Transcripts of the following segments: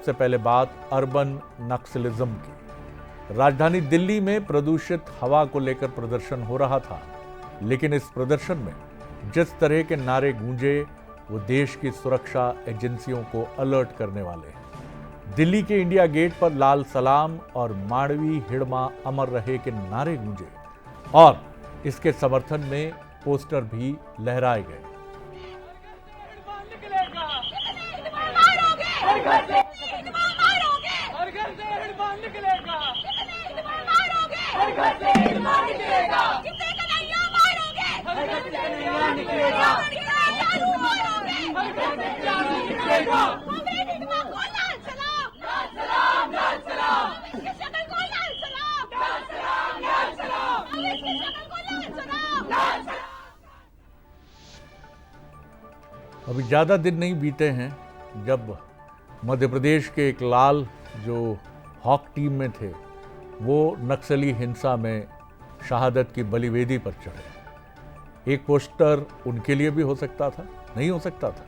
सबसे पहले बात अर्बन नक्सलिज्म की। राजधानी दिल्ली में प्रदूषित हवा को लेकर प्रदर्शन हो रहा था, लेकिन इस प्रदर्शन में जिस तरह के नारे गूंजे वो देश की सुरक्षा एजेंसियों को अलर्ट करने वाले हैं। दिल्ली के इंडिया गेट पर लाल सलाम और मांडवी हिड़मा अमर रहे के नारे गूंजे और इसके समर्थन में पोस्टर भी लहराए गए। अभी ज़्यादा दिन नहीं बीते हैं जब मध्य प्रदेश के एक लाल जो हॉक टीम में थे वो नक्सली हिंसा में शहादत की बलिवेदी पर चढ़े। एक पोस्टर उनके लिए भी हो सकता था, नहीं हो सकता था।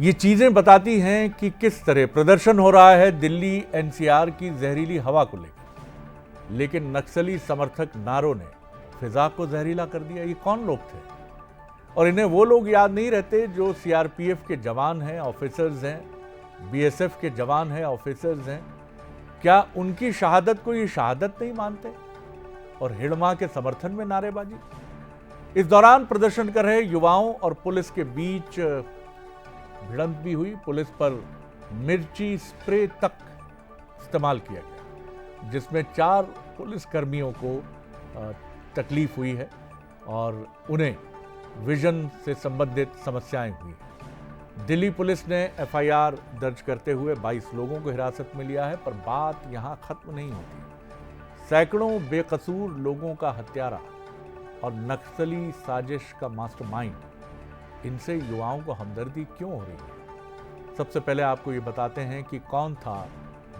ये चीज़ें बताती हैं कि किस तरह प्रदर्शन हो रहा है दिल्ली एनसीआर की जहरीली हवा को लेकर, लेकिन नक्सली समर्थक नारों ने फिजा को जहरीला कर दिया। ये कौन लोग थे? और इन्हें वो लोग याद नहीं रहते जो सीआरपीएफ के जवान हैं, ऑफिसर्स हैं, बीएसएफ के जवान हैं, ऑफिसर्स हैं। क्या उनकी शहादत को ये शहादत नहीं मानते? और हिड़मा के समर्थन में नारेबाजी। इस दौरान प्रदर्शन कर रहे युवाओं और पुलिस के बीच भिड़ंत भी हुई। पुलिस पर मिर्ची स्प्रे तक इस्तेमाल किया गया, जिसमें 4 पुलिस कर्मियों को तकलीफ हुई है और उन्हें विजन से संबंधित समस्याएं हुई। दिल्ली पुलिस ने एफआईआर दर्ज करते हुए 22 लोगों को हिरासत में लिया है, पर बात यहां खत्म नहीं होती। सैकड़ों बेकसूर लोगों का हत्यारा और नक्सली साजिश का मास्टरमाइंड, इनसे युवाओं को हमदर्दी क्यों हो रही है? सबसे पहले आपको ये बताते हैं कि कौन था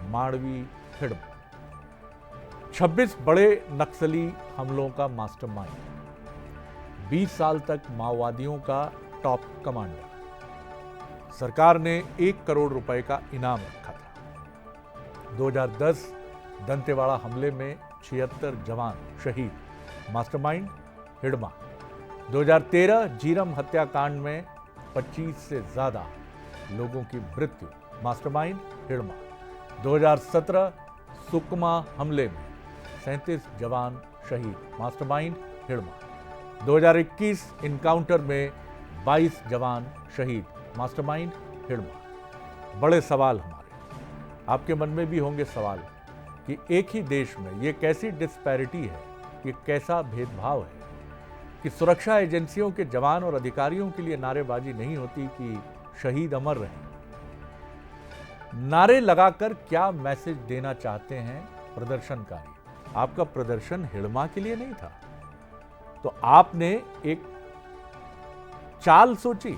मांडवी हिड़मा। 26 बड़े नक्सली हमलों का मास्टरमाइंड, 20 साल तक माओवादियों का टॉप कमांडर। सरकार ने 1 करोड़ रुपए का इनाम रखा था। 2010 दंतेवाड़ा हमले में 76 जवान शहीद, मास्टरमाइंड हिड़मा। 2013 झीरम हत्याकांड में 25 से ज्यादा लोगों की मृत्यु, मास्टरमाइंड हिड़मा। 2017 सुकमा हमले में 37 जवान शहीद, मास्टरमाइंड हिड़मा। 2021 इनकाउंटर में 22 जवान शहीद, मास्टरमाइंड हिड़मा। बड़े सवाल हमारे, आपके मन में भी होंगे सवाल कि एक ही देश में ये कैसी डिस्पैरिटी है, ये कैसा भेदभाव है कि सुरक्षा एजेंसियों के जवान और अधिकारियों के लिए नारेबाजी नहीं होती कि शहीद अमर रहे। नारे लगाकर क्या मैसेज देना चाहते हैं प्रदर्शनकारी? आपका प्रदर्शन हिड़मा के लिए नहीं था, तो आपने एक चाल सोची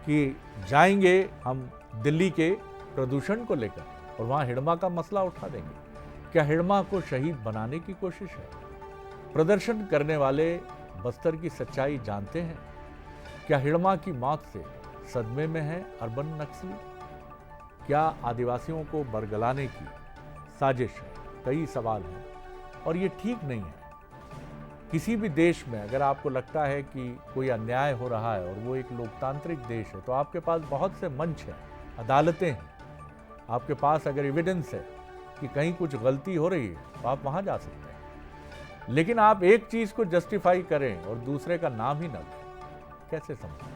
कि जाएंगे हम दिल्ली के प्रदूषण को लेकर और वहां हिड़मा का मसला उठा देंगे। क्या हिड़मा को शहीद बनाने की कोशिश है? प्रदर्शन करने वाले बस्तर की सच्चाई जानते हैं। क्या हिड़मा की मौत से सदमे में है अर्बन नक्सली? क्या आदिवासियों को बरगलाने की साजिश है? कई सवाल हैं और ये ठीक नहीं है। किसी भी देश में अगर आपको लगता है कि कोई अन्याय हो रहा है और वो एक लोकतांत्रिक देश है, तो आपके पास बहुत से मंच हैं, अदालतें हैं। आपके पास अगर एविडेंस है कि कहीं कुछ गलती हो रही है तो आप वहां जा सकते हैं। लेकिन आप एक चीज को जस्टिफाई करें और दूसरे का नाम ही न लें, कैसे संभव?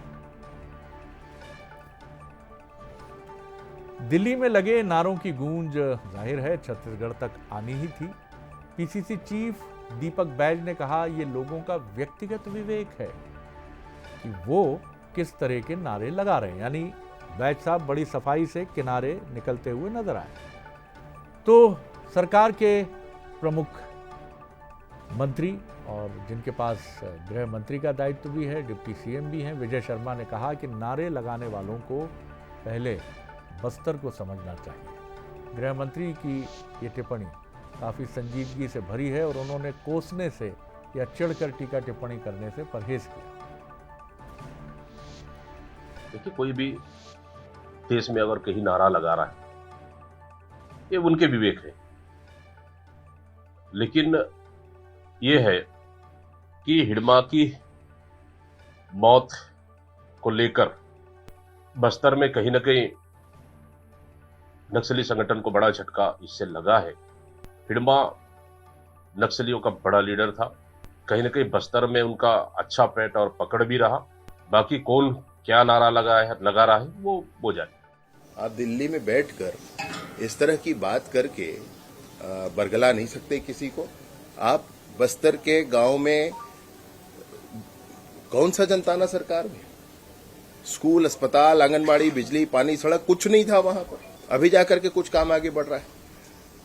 दिल्ली में लगे नारों की गूंज जाहिर है छत्तीसगढ़ तक आनी ही थी। पीसीसी चीफ दीपक बैज ने कहा ये लोगों का व्यक्तिगत विवेक है कि वो किस तरह के नारे लगा रहे हैं। यानी बैज साहब बड़ी सफाई से किनारे निकलते हुए नजर आए। तो सरकार के प्रमुख मंत्री और जिनके पास गृह मंत्री का दायित्व भी है, डिप्टी सीएम भी हैं, विजय शर्मा ने कहा कि नारे लगाने वालों को पहले बस्तर को समझना चाहिए। गृह मंत्री की ये टिप्पणी काफ़ी संजीदगी से भरी है और उन्होंने कोसने से या चिढ़कर टीका टिप्पणी करने से परहेज किया। देखिए, कोई भी देश में अगर कहीं नारा लगा रहा है, ये उनके विवेक है। लेकिन ये है कि हिडमा की मौत को लेकर बस्तर में कहीं ना कहीं नक्सली संगठन को बड़ा झटका इससे लगा है। हिडमा नक्सलियों का बड़ा लीडर था, कहीं ना कहीं बस्तर में उनका अच्छा पैठ और पकड़ भी रहा। बाकी कौन क्या नारा लगा रहा है वो जाने। आप दिल्ली में बैठकर इस तरह की बात करके बरगला नहीं सकते किसी को। आप बस्तर के गांव में कौन सा जनताना सरकार में स्कूल, अस्पताल, आंगनबाड़ी, बिजली, पानी, सड़क कुछ नहीं था वहां पर। अभी जाकर के कुछ काम आगे बढ़ रहा है।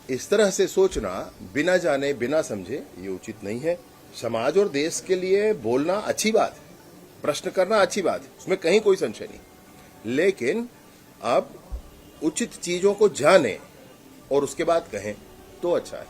इस तरह से सोचना बिना जाने बिना समझे ये उचित नहीं है। समाज और देश के लिए बोलना अच्छी बात है, प्रश्न करना अच्छी बात है, उसमें कहीं कोई संशय नहीं। लेकिन आप उचित चीजों को जाने और उसके बाद कहें तो अच्छा है।